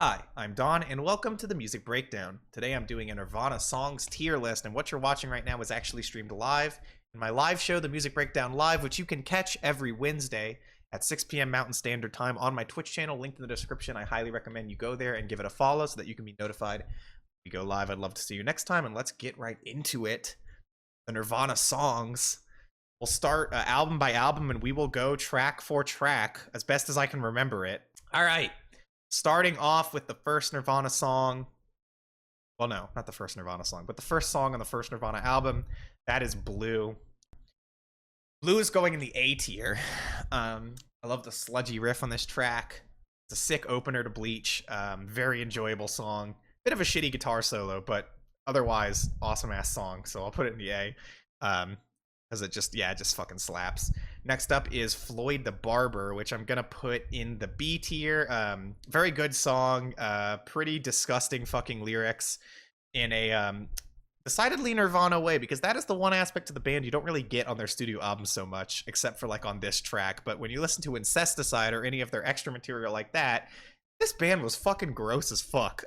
Hi, I'm Don, and welcome to the Music Breakdown. Today I'm doing a Nirvana songs tier list, and what you're watching right now is actually streamed live in my live show, The Music Breakdown Live, which you can catch every Wednesday at 6 p.m. Mountain Standard Time on my Twitch channel, linked in the description. I highly recommend you go there and give it a follow so that you can be notified when we go live. I'd love to see you next time, and let's get right into it. The Nirvana songs. We'll start album by album, and we will go track for track as best as I can remember it. All right. Starting off with the first Nirvana song. Well, no, not the first Nirvana song, but the first song on the first Nirvana album. That is Blue. Blue is going in the A tier. I love the sludgy riff on this track. It's a sick opener to Bleach. Very enjoyable song. Bit of a shitty guitar solo, but otherwise awesome ass song. So I'll put it in the A. Because it just fucking slaps. Next up is Floyd the Barber, which I'm gonna put in the B tier. Very good song, pretty disgusting fucking lyrics in a decidedly Nirvana way, because that is the one aspect of the band you don't really get on their studio albums so much, except for like on this track. But when you listen to Incesticide or any of their extra material like that, this band was fucking gross as fuck.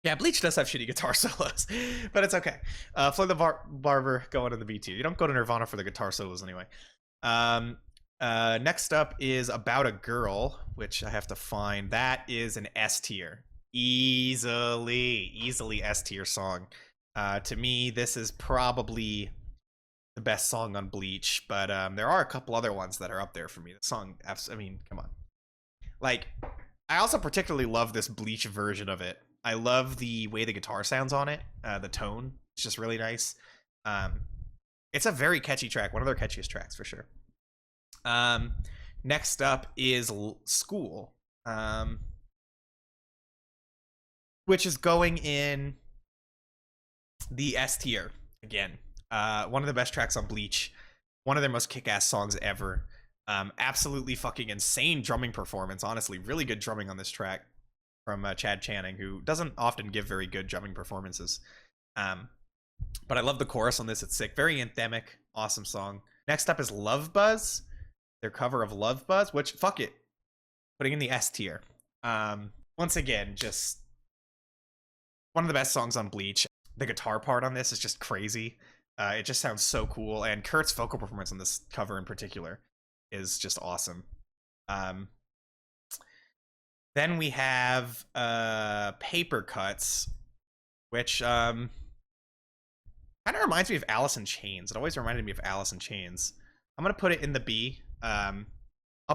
Yeah, Bleach does have shitty guitar solos, but it's okay. Floyd the Barber going to the B tier. You don't go to Nirvana for the guitar solos anyway. Next up is About a Girl, which I have to find. That is an S tier. Easily S tier song. To me, this is probably the best song on Bleach, but there are a couple other ones that are up there for me. The song, I mean, come on. Like, I also particularly love this Bleach version of it. I love the way the guitar sounds on it. The tone, it's just really nice. It's a very catchy track, one of their catchiest tracks for sure. Next up is School, which is going in the S tier again. One of the best tracks on Bleach, one of their most kick-ass songs ever. Absolutely fucking insane drumming performance, honestly. Really good drumming on this track from Chad Channing, who doesn't often give very good drumming performances. But I love the chorus on this. It's sick. Very anthemic. Awesome song. Next up is Love Buzz. Their cover of Love Buzz, which, fuck it. Putting in the S tier. Once again, just one of the best songs on Bleach. The guitar part on this is just crazy. It just sounds so cool. And Kurt's vocal performance on this cover in particular is just awesome. Then we have Paper Cuts, which kind of reminds me of Alice in Chains. It always reminded me of Alice in Chains. I'm going to put it in the B. I'll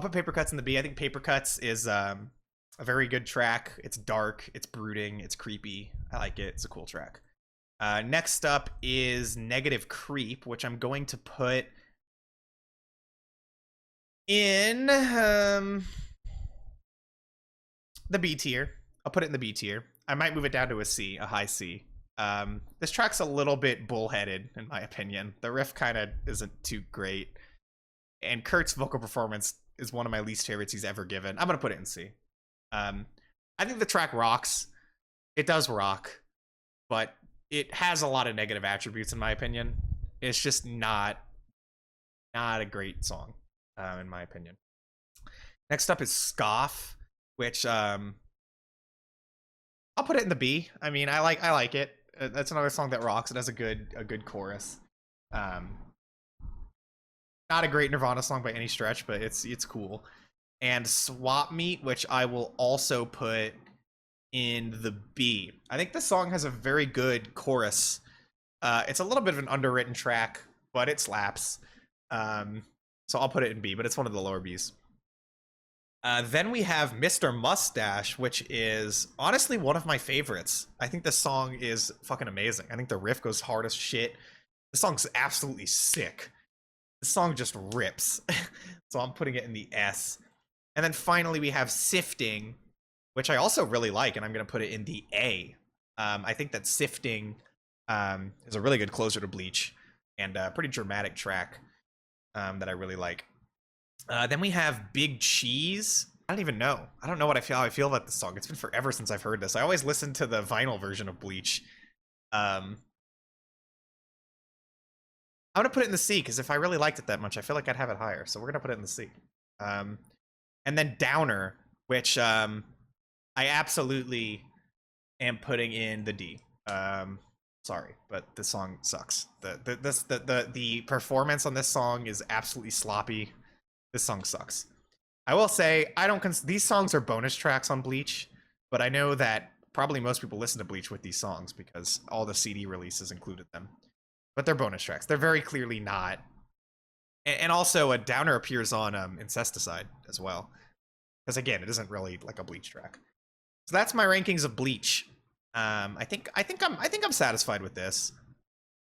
put Paper Cuts in the B. I think Paper Cuts is a very good track. It's dark, it's brooding, it's creepy. I like it. It's a cool track. Next up is Negative Creep, which I'm going to put in the B tier. I'll put it in the B tier. I might move it down to a C, a high C. This track's a little bit bullheaded, in my opinion. The riff kind of isn't too great. And Kurt's vocal performance is one of my least favorites he's ever given. I'm going to put it in C. I think the track rocks. It does rock. But it has a lot of negative attributes, in my opinion. It's just not a great song, in my opinion. Next up is Scoff, which I'll put it in the B. I mean, I like it. That's another song that rocks. It has a good chorus. Not a great Nirvana song by any stretch, but it's cool. And Swap Meet, which I will also put in the B. I think this song has a very good chorus. It's a little bit of an underwritten track, but it slaps. So I'll put it in B, but it's one of the lower Bs. Then we have Mr. Mustache, which is honestly one of my favorites. I think this song is fucking amazing. I think the riff goes hard as shit. The song's absolutely sick. The song just rips. So I'm putting it in the S. And then finally we have Sifting, which I also really like, and I'm going to put it in the A. I think that Sifting is a really good closer to Bleach, and a pretty dramatic track that I really like. Then we have Big Cheese. I don't even know. I don't know how I feel about this song. It's been forever since I've heard this. I always listen to the vinyl version of Bleach. I'm going to put it in the C, because if I really liked it that much, I feel like I'd have it higher. So we're going to put it in the C. And then Downer, which I absolutely am putting in the D. Sorry, but this song sucks. The performance on this song is absolutely sloppy. This song sucks. I will say I don't. These songs are bonus tracks on Bleach, but I know that probably most people listen to Bleach with these songs because all the CD releases included them. But they're bonus tracks. They're very clearly not. And also, a downer appears on Incesticide as well, because again, it isn't really like a Bleach track. So that's my rankings of Bleach. I think I'm satisfied with this.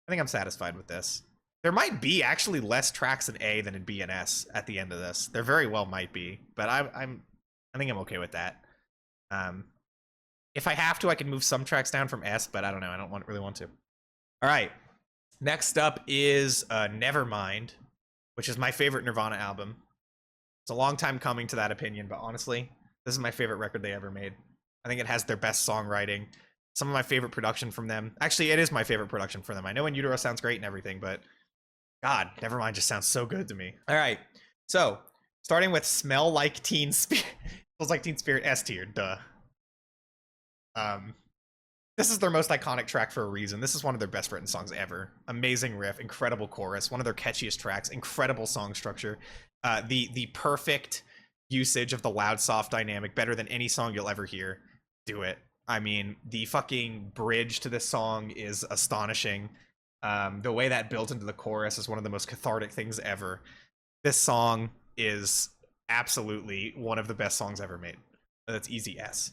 I think I'm satisfied with this. There might be actually less tracks in A than in B and S at the end of this. There very well might be, but I think I'm okay with that. If I have to, I can move some tracks down from S, but I don't know. I don't really want to. All right. Next up is Nevermind, which is my favorite Nirvana album. It's a long time coming to that opinion, but honestly, this is my favorite record they ever made. I think it has their best songwriting. Some of my favorite production from them. Actually, it is my favorite production from them. I know In Utero sounds great and everything, but God, Nevermind just sounds so good to me. All right, so starting with Smell Like Teen Spirit. Smells Like Teen Spirit, S tier, duh. This is their most iconic track for a reason. This is one of their best written songs ever. Amazing riff, incredible chorus, one of their catchiest tracks, incredible song structure. The perfect usage of the loud soft dynamic, better than any song you'll ever hear. Do it. I mean, the fucking bridge to this song is astonishing. The way that built into the chorus is one of the most cathartic things ever. This song is absolutely one of the best songs ever made. That's easy S.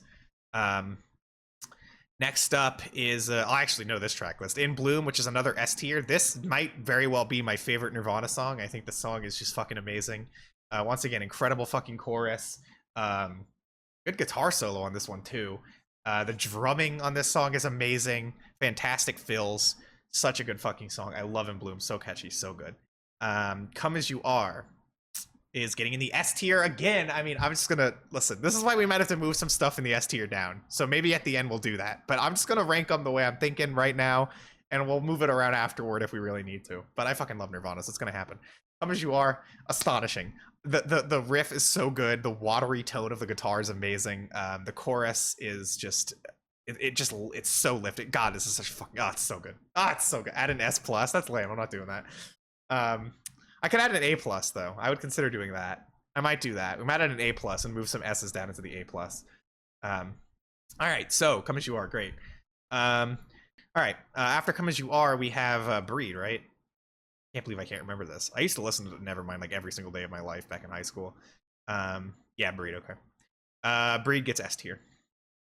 Next up is, I actually know this track list. In Bloom, which is another S tier. This might very well be my favorite Nirvana song. I think the song is just fucking amazing. Once again, incredible fucking chorus. Good guitar solo on this one, too. The drumming on this song is amazing. Fantastic fills. Such a good fucking song. I love In Bloom. So catchy, so good. Come As You Are is getting in the S tier again. I mean, I'm just gonna listen. This is why we might have to move some stuff in the S tier down. So maybe at the end we'll do that. But I'm just gonna rank them the way I'm thinking right now, and we'll move it around afterward if we really need to. But I fucking love Nirvana, so it's gonna happen. Come As You Are, astonishing. The riff is so good. The watery tone of the guitar is amazing. The chorus is just it's so lifted. God, this is such fucking it's so good. It's so good. Add an S plus. That's lame. I'm not doing that. I could add an A plus though. I would consider doing that. I might do that. We might add an A plus and move some S's down into the A plus. All right. So Come As You Are, great. All right. After Come As You Are, we have Breed, right? Can't believe I can't remember this. I used to listen to Nevermind like every single day of my life back in high school. Yeah, Breed. Okay. Breed gets S tier.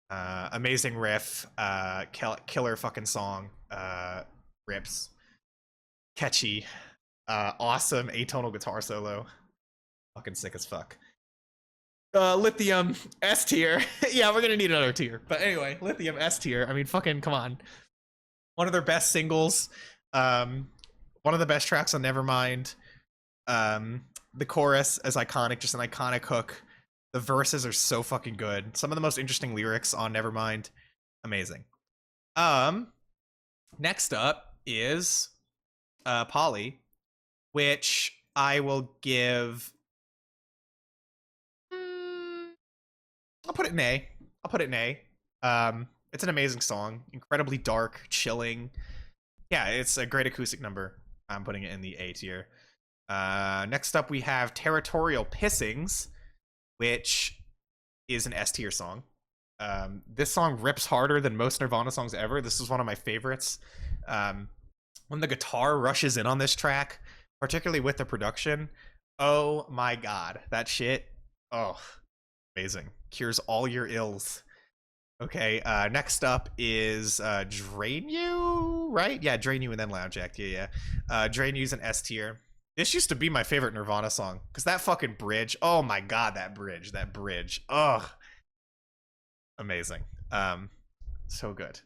Amazing riff. Killer fucking song. Rips. Catchy. Awesome atonal guitar solo. Fucking sick as fuck. Lithium S tier. Yeah, we're gonna need another tier. But anyway, Lithium S tier. I mean, fucking come on. One of their best singles. One of the best tracks on Nevermind. The chorus is iconic, just an iconic hook. The verses are so fucking good. Some of the most interesting lyrics on Nevermind. Amazing. Next up is Polly, which I will give. I'll put it in A. I'll put it in A. It's an amazing song, incredibly dark, chilling. Yeah, it's a great acoustic number. I'm putting it in the A tier. Next up, we have Territorial Pissings, which is an S tier song. This song rips harder than most Nirvana songs ever. This is one of my favorites. When the guitar rushes in on this track, particularly with the production, oh my god, that shit, oh, amazing. Cures all your ills. Okay, next up is Drain You, right? Yeah, Drain You and then Lounge Act. Yeah. Drain You's an S tier. This used to be my favorite Nirvana song, because that fucking bridge, oh my god, that bridge, ugh. Amazing. So good.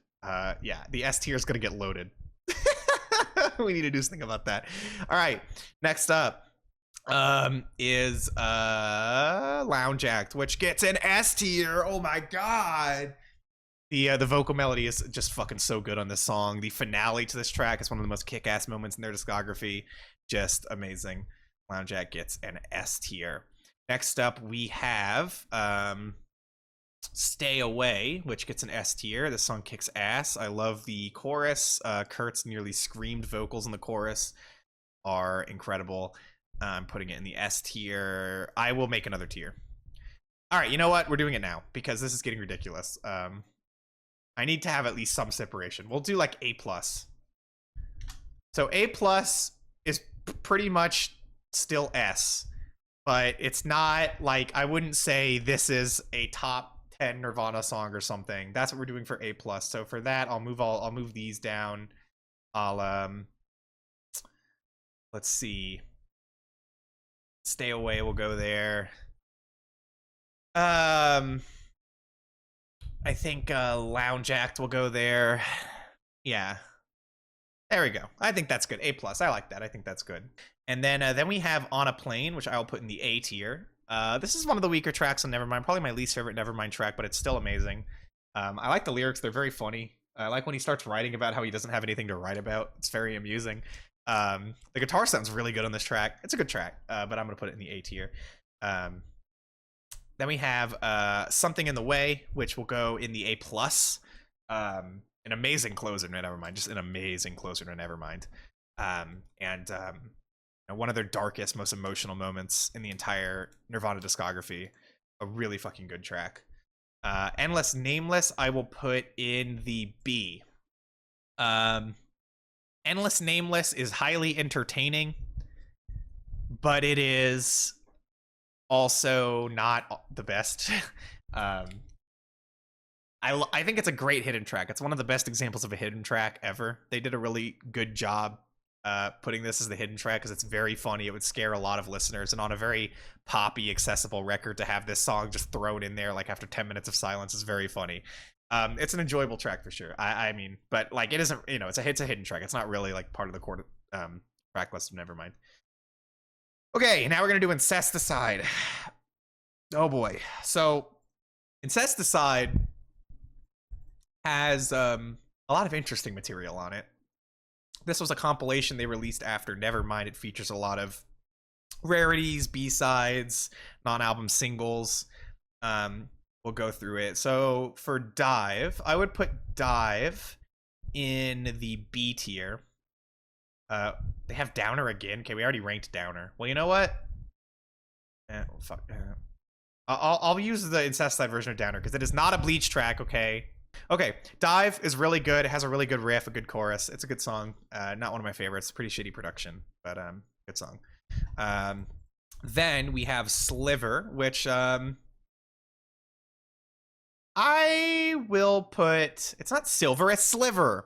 Yeah, the S tier is gonna get loaded. We need to do something about that. All right, next up is Lounge Act, which gets an S tier. Oh my god. The vocal melody is just fucking so good on this song. The finale to this track is one of the most kick-ass moments in their discography. Just amazing. Lounge Act gets an S tier. Next up, we have Stay Away, which gets an S tier. This song kicks ass. I love the chorus. Kurt's nearly screamed vocals in the chorus are incredible. I'm putting it in the S tier. I will make another tier. All right, you know what? We're doing it now because this is getting ridiculous. I need to have at least some separation. We'll do like A+. So A+ is pretty much still S, but it's not like, I wouldn't say this is a top 10 Nirvana song or something. That's what we're doing for A+. So for that, I'll move these down. Let's see. Stay Away will go there. I think Lounge Act will go there. Yeah. There we go. I think that's good. A+. I like that. I think that's good. And then we have On a Plane, which I will put in the A tier. This is one of the weaker tracks on Nevermind. Probably my least favorite Nevermind track, but it's still amazing. I like the lyrics. They're very funny. I like when he starts writing about how he doesn't have anything to write about. It's very amusing. The guitar sounds really good on this track. It's a good track, but I'm going to put it in the A tier. Then we have Something in the Way, which will go in the A+. An amazing closer to Nevermind. Just an amazing closer to Nevermind. One of their darkest, most emotional moments in the entire Nirvana discography. A really fucking good track. Endless Nameless, I will put in the B. Endless Nameless is highly entertaining, but it is also not the best. I think it's a great hidden track. It's one of the best examples of a hidden track ever. They did a really good job putting this as the hidden track because it's very funny. It would scare a lot of listeners, and on a very poppy, accessible record to have this song just thrown in there like after 10 minutes of silence is very funny. It's an enjoyable track for sure. I mean, but like it isn't, it's a hidden track. It's not really like part of the core track list of Nevermind. Okay, now we're gonna do Incesticide. Oh boy. So Incesticide has a lot of interesting material on it. This was a compilation they released after Nevermind. It features a lot of rarities, B-sides, non-album singles. We'll go through it. So for Dive, I would put Dive in the B tier. They have Downer again. Okay, we already ranked Downer. Well, you know what? Fuck. I'll use the Incesticide version of Downer because it is not a Bleach track, okay? Okay, Dive is really good. It has a really good riff, a good chorus. It's a good song. Not one of my favorites. Pretty shitty production, but good song. Then we have Sliver, which I will put... It's not Silver, it's Sliver.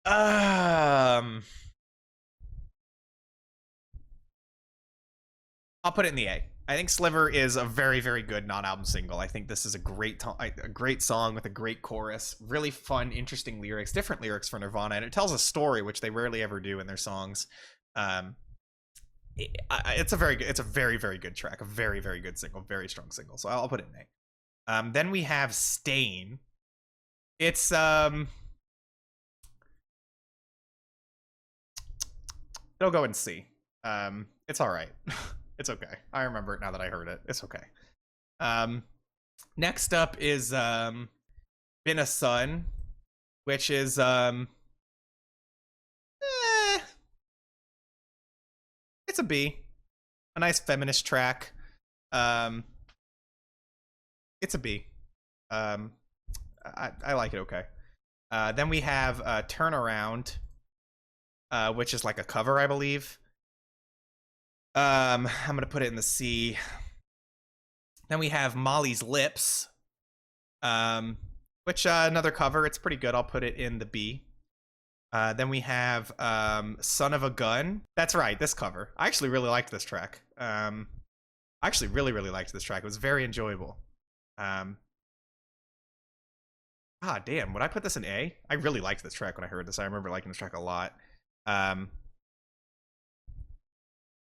I'll put it in the A. I think Sliver is a very, very good non-album single. I think this is a great song with a great chorus, really fun, interesting lyrics, different lyrics for Nirvana, and it tells a story, which they rarely ever do in their songs. It's a very, very good track, a very, very good single, very strong single. So I'll put it in A. Then we have Stain. It's it'll go in C. It's all right. It's okay. I remember it now that I heard it. It's okay. Next up is Been a Sun, which is it's a B. A nice feminist track. It's a B. I like it okay. Then we have Turnaround, which is like a cover, I believe. I'm gonna put it in the C. Then we have Molly's Lips, which another cover. It's pretty good. I'll put it in the B. Then we have Son of a Gun. That's right, this cover. I actually really liked this track. I actually really liked this track. It was very enjoyable. Damn, would I put this in A? I really liked this track when I heard this. I remember liking this track a lot.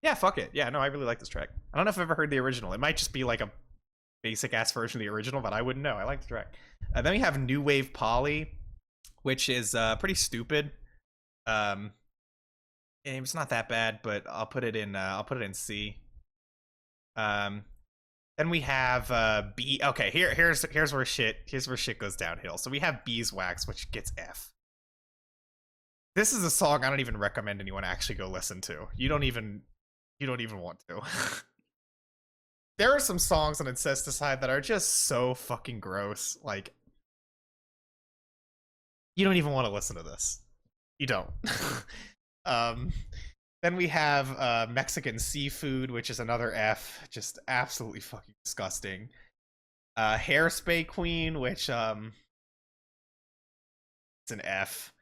Yeah, fuck it. Yeah, no, I really like this track. I don't know if I've ever heard the original. It might just be like a basic ass version of the original, but I wouldn't know. I like the track. Then we have New Wave Poly, which is pretty stupid. It's not that bad, but I'll put it in C. Then we have B. Okay, here's where shit goes downhill. So we have Beeswax, which gets F. This is a song I don't even recommend anyone actually go listen to. You don't even want to. There are some songs on Incesticide that are just so fucking gross. Like, you don't even want to listen to this. You don't. um, then we have Mexican Seafood, which is another F. Just absolutely fucking disgusting. Hairspray Queen, which it's an F.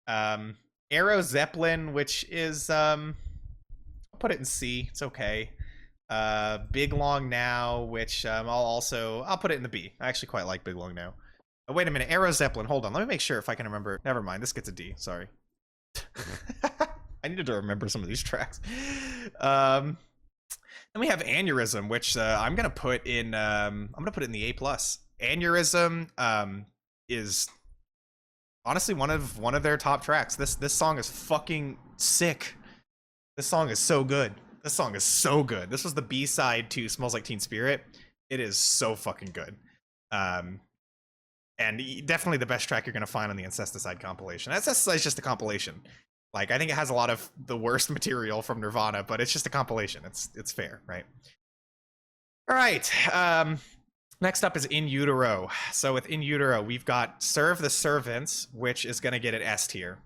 Aero Zeppelin, which is I'll put it in C. It's okay. Big Long Now, which I'll put it in the B. I actually quite like Big Long Now. Oh, wait a minute, Aero Zeppelin. Hold on, let me make sure if I can remember. Never mind, this gets a D. Sorry. I needed to remember some of these tracks. Then we have Aneurysm, which I'm gonna put in the A+. Aneurysm is honestly one of their top tracks. This song is fucking sick. This song is so good. This song is so good. This was the B-side to Smells Like Teen Spirit. It is so fucking good. And definitely the best track you're gonna find on the Incesticide compilation. That's just a compilation. Like, I think it has a lot of the worst material from Nirvana, but it's just a compilation. It's fair, right? All right. Next up is In Utero. So with In Utero, we've got Serve the Servants, which is gonna get an S tier.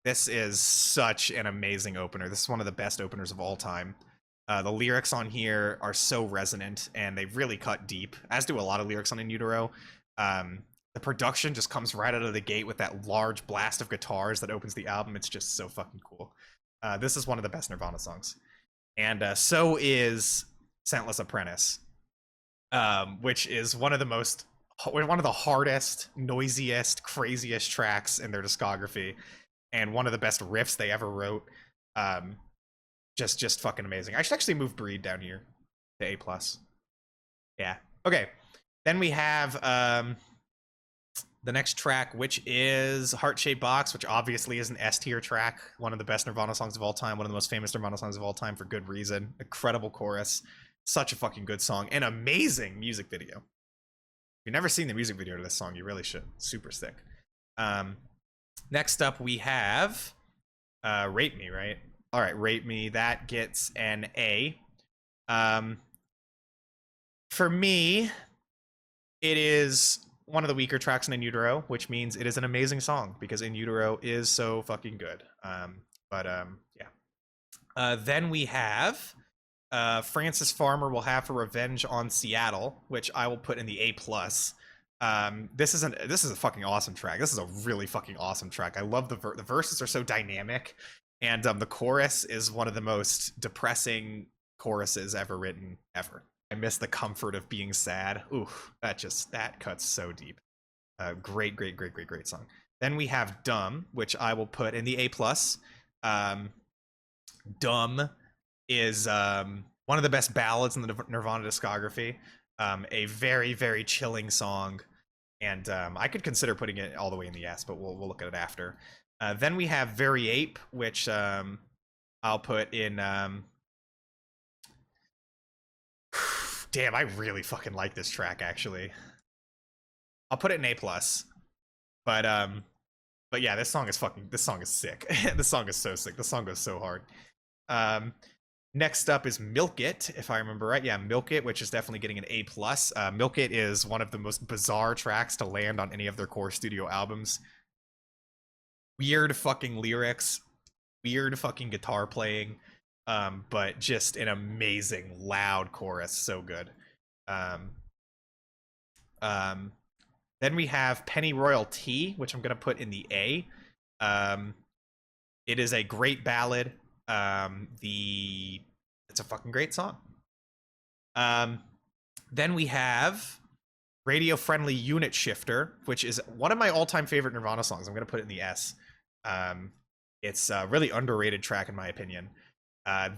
This is such an amazing opener. This is one of the best openers of all time. The lyrics on here are so resonant, and they really cut deep, as do a lot of lyrics on In Utero. The production just comes right out of the gate with that large blast of guitars that opens the album. It's just so fucking cool. This is one of the best Nirvana songs. And so is Scentless Apprentice, which is one of the hardest, noisiest, craziest tracks in their discography, and one of the best riffs they ever wrote. Just fucking amazing. I should actually move Breed down here to A+. Yeah. Okay. Then we have the next track, which is Heart-Shaped Box, which obviously is an S-tier track. One of the best Nirvana songs of all time. One of the most famous Nirvana songs of all time for good reason. Incredible chorus. Such a fucking good song. An amazing music video. If you've never seen the music video to this song, you really should. Super sick. Next up, we have Rape Me, right? All right, Rape Me. That gets an A. For me, it is one of the weaker tracks in In Utero, which means it is an amazing song because In Utero is so fucking good. Yeah. Then we have Francis Farmer Will Have for Revenge on Seattle, which I will put in the A+. This is a fucking awesome track. This is a really fucking awesome track. I love the verses are so dynamic, and the chorus is one of the most depressing choruses ever written ever. I miss the comfort of being sad. Ooh, that cuts so deep. Great song. Then we have Dumb, which I will put in the A+. Dumb is one of the best ballads in the Nirvana discography. A very, very chilling song, and I could consider putting it all the way in the S, but we'll look at it after. Then we have Very Ape, which I'll put in. Damn, I really fucking like this track, actually. I'll put it in A+. But yeah, this song is sick. This song is so sick. This song goes so hard. Next up is Milk It, if I remember right. Yeah, Milk It, which is definitely getting an A+. Milk It is one of the most bizarre tracks to land on any of their core studio albums. Weird fucking lyrics, weird fucking guitar playing, but just an amazing loud chorus. So good. Then we have Pennyroyal Tea, which I'm gonna put in the A. It is a great ballad. It's a fucking great song. Then we have Radio Friendly Unit Shifter, which is one of my all-time favorite Nirvana songs. I'm gonna put it in the S. It's a really underrated track in my opinion.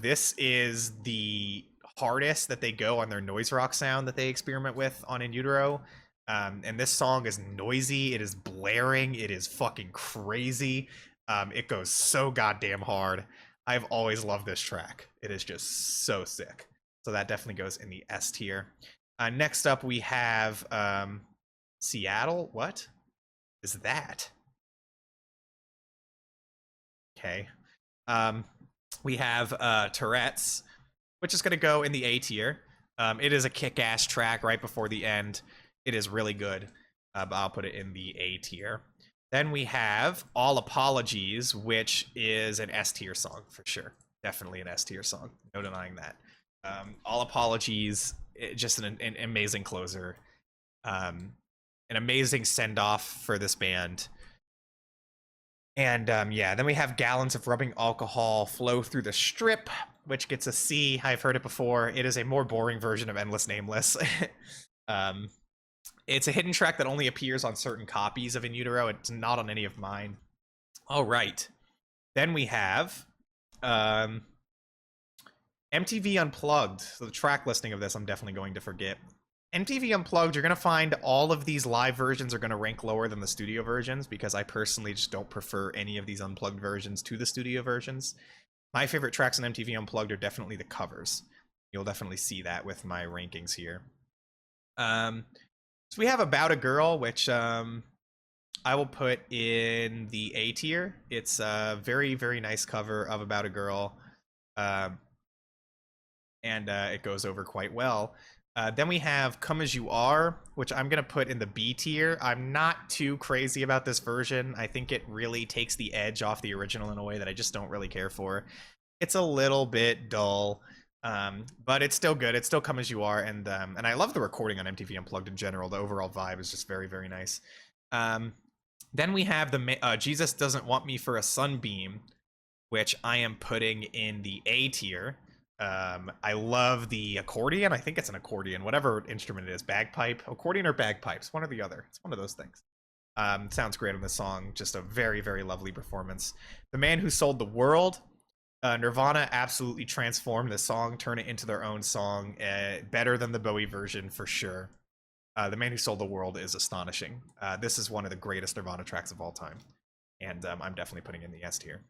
This is the hardest that they go on their noise rock sound that they experiment with on In Utero. And this song is noisy, it is blaring, it is fucking crazy. It goes so goddamn hard. I've always loved this track. It is just so sick. So that definitely goes in the S tier. Next up, we have Seattle. What is that? Okay. We have Tourette's, which is going to go in the A tier. It is a kick-ass track right before the end. It is really good, but I'll put it in the A tier. Then we have All Apologies, which is an S tier song for sure. Definitely an S tier song. No denying that. All Apologies, just an amazing closer. An amazing send-off for this band. And yeah, then we have Gallons of Rubbing Alcohol Flow Through the Strip, which gets a C. I've heard it before. It is a more boring version of Endless Nameless. It's a hidden track that only appears on certain copies of In Utero. It's not on any of mine. All right. Then we have MTV Unplugged. So the track listing of this, I'm definitely going to forget. MTV Unplugged, you're going to find all of these live versions are going to rank lower than the studio versions because I personally just don't prefer any of these unplugged versions to the studio versions. My favorite tracks on MTV Unplugged are definitely the covers. You'll definitely see that with my rankings here. So we have About a Girl, which I will put in the A tier. It's a very, very nice cover of About a Girl. And it goes over quite well. Then we have Come As You Are, which I'm going to put in the B tier. I'm not too crazy about this version. I think it really takes the edge off the original in a way that I just don't really care for. It's a little bit dull, but it's still good. It's still Come As You Are, and I love the recording on MTV Unplugged in general. The overall vibe is just very, very nice. Then we have the Jesus Doesn't Want Me for a Sunbeam, which I am putting in the A tier. I love the accordion. I think it's an accordion, whatever instrument it is, bagpipe, accordion or bagpipes, one or the other. It's one of those things. Sounds great on the song. Just a very, very lovely performance. The Man Who Sold the World. Nirvana absolutely transformed the song, turn it into their own song. Better than the Bowie version for sure. The Man Who Sold the World is astonishing. This is one of the greatest Nirvana tracks of all time. And I'm definitely putting in the S tier.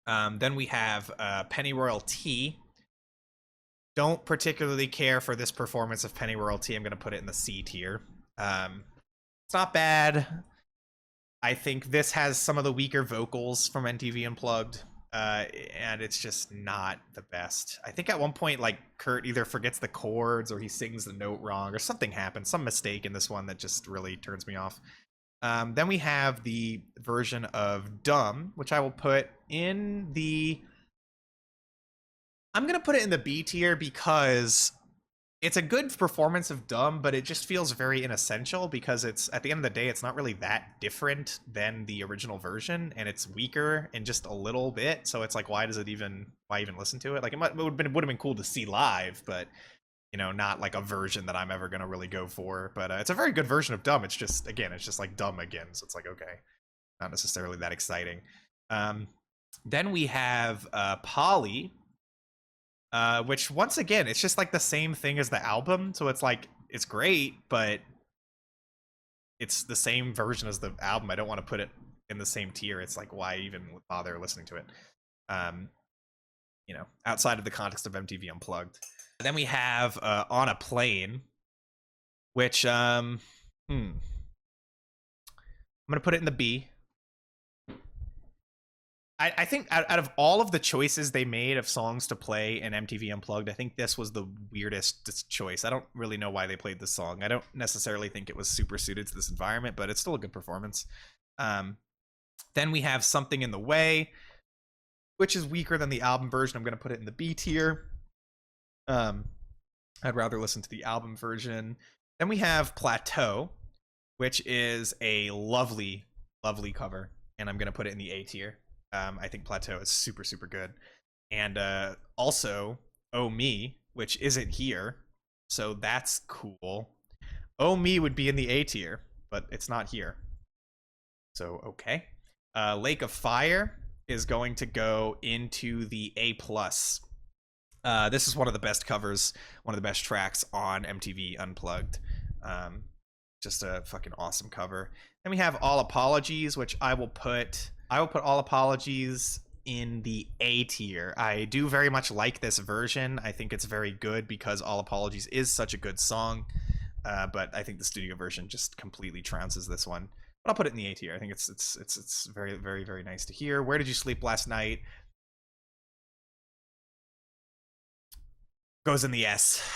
Then we have Pennyroyal Tea. Don't particularly care for this performance of Pennyroyal Tea. I'm going to put it in the C tier. It's not bad. I think this has some of the weaker vocals from MTV Unplugged, and it's just not the best. I think at one point, like, Kurt either forgets the chords or he sings the note wrong or something happens, some mistake in this one that just really turns me off. Then we have the version of Dumb, which I will put in the... I'm going to put it in the B tier because it's a good performance of Dumb, but it just feels very inessential because it's, at the end of the day, it's not really that different than the original version, and it's weaker in just a little bit. So it's like, why even listen to it? Like, would have been cool to see live, but, you know, not like a version that I'm ever going to really go for. But it's a very good version of Dumb. It's just, again, it's just like Dumb again. So it's like, okay, not necessarily that exciting. Then we have Polly, which once again, it's just like the same thing as the album. So it's like, it's great, but it's the same version as the album. I don't want to put it in the same tier. It's like, why even bother listening to it? You know, outside of the context of MTV Unplugged. Then we have On a Plane, which I'm going to put it in the B. I think out of all of the choices they made of songs to play in MTV Unplugged, I think this was the weirdest choice. I don't really know why they played this song. I don't necessarily think it was super suited to this environment, but it's still a good performance. Then we have Something in the Way, which is weaker than the album version. I'm going to put it in the B tier. I'd rather listen to the album version. Then we have Plateau, which is a lovely, lovely cover, and I'm going to put it in the A tier. I think Plateau is super, super good. And also, Oh Me, which isn't here, so that's cool. Oh Me would be in the A tier, but it's not here. So, okay. Lake of Fire is going to go into the A+. This is one of the best covers, one of the best tracks on MTV Unplugged. Just a fucking awesome cover. Then we have All Apologies, which I will put All Apologies in the A tier. I do very much like this version. I think it's very good because All Apologies is such a good song. But I think the studio version just completely trounces this one. But I'll put it in the A tier. I think it's very, very, very nice to hear. Where Did You Sleep Last Night goes in the S.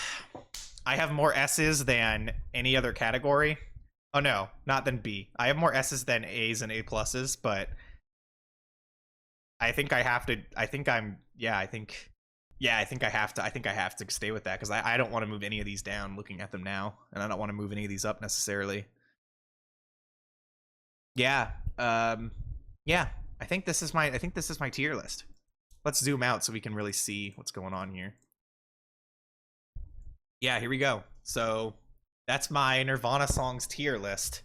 I have more S's than any other category. Oh no, not than B. I have more S's than A's and A pluses, but I think I have to. I think I'm. Yeah, I think. Yeah, I think I have to. I think I have to stay with that because I don't want to move any of these down. Looking at them now, and I don't want to move any of these up necessarily. Yeah. Yeah. I think this is my. I think this is my tier list. Let's zoom out so we can really see what's going on here. Yeah, here we go. So that's my Nirvana songs tier list.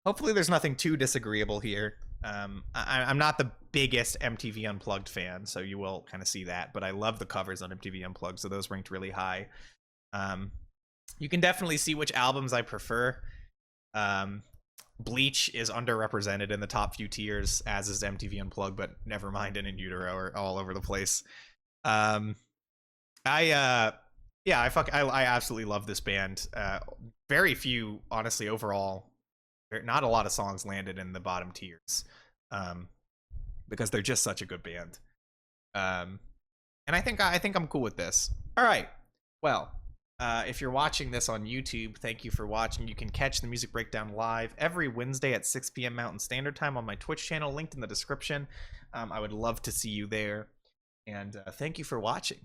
Hopefully there's nothing too disagreeable here. I'm not the biggest MTV Unplugged fan, so you will kind of see that, but I love the covers on MTV Unplugged, so those ranked really high. You can definitely see which albums I prefer. Bleach is underrepresented in the top few tiers, as is MTV Unplugged, but Nevermind and In Utero are all over the place. I absolutely love this band. Very few, honestly, overall. Not a lot of songs landed in the bottom tiers, because they're just such a good band. And I think I'm cool with this. All right. Well, if you're watching this on YouTube, thank you for watching. You can catch the Music Breakdown live every Wednesday at 6 p.m. Mountain Standard Time on my Twitch channel, linked in the description. I would love to see you there. And thank you for watching.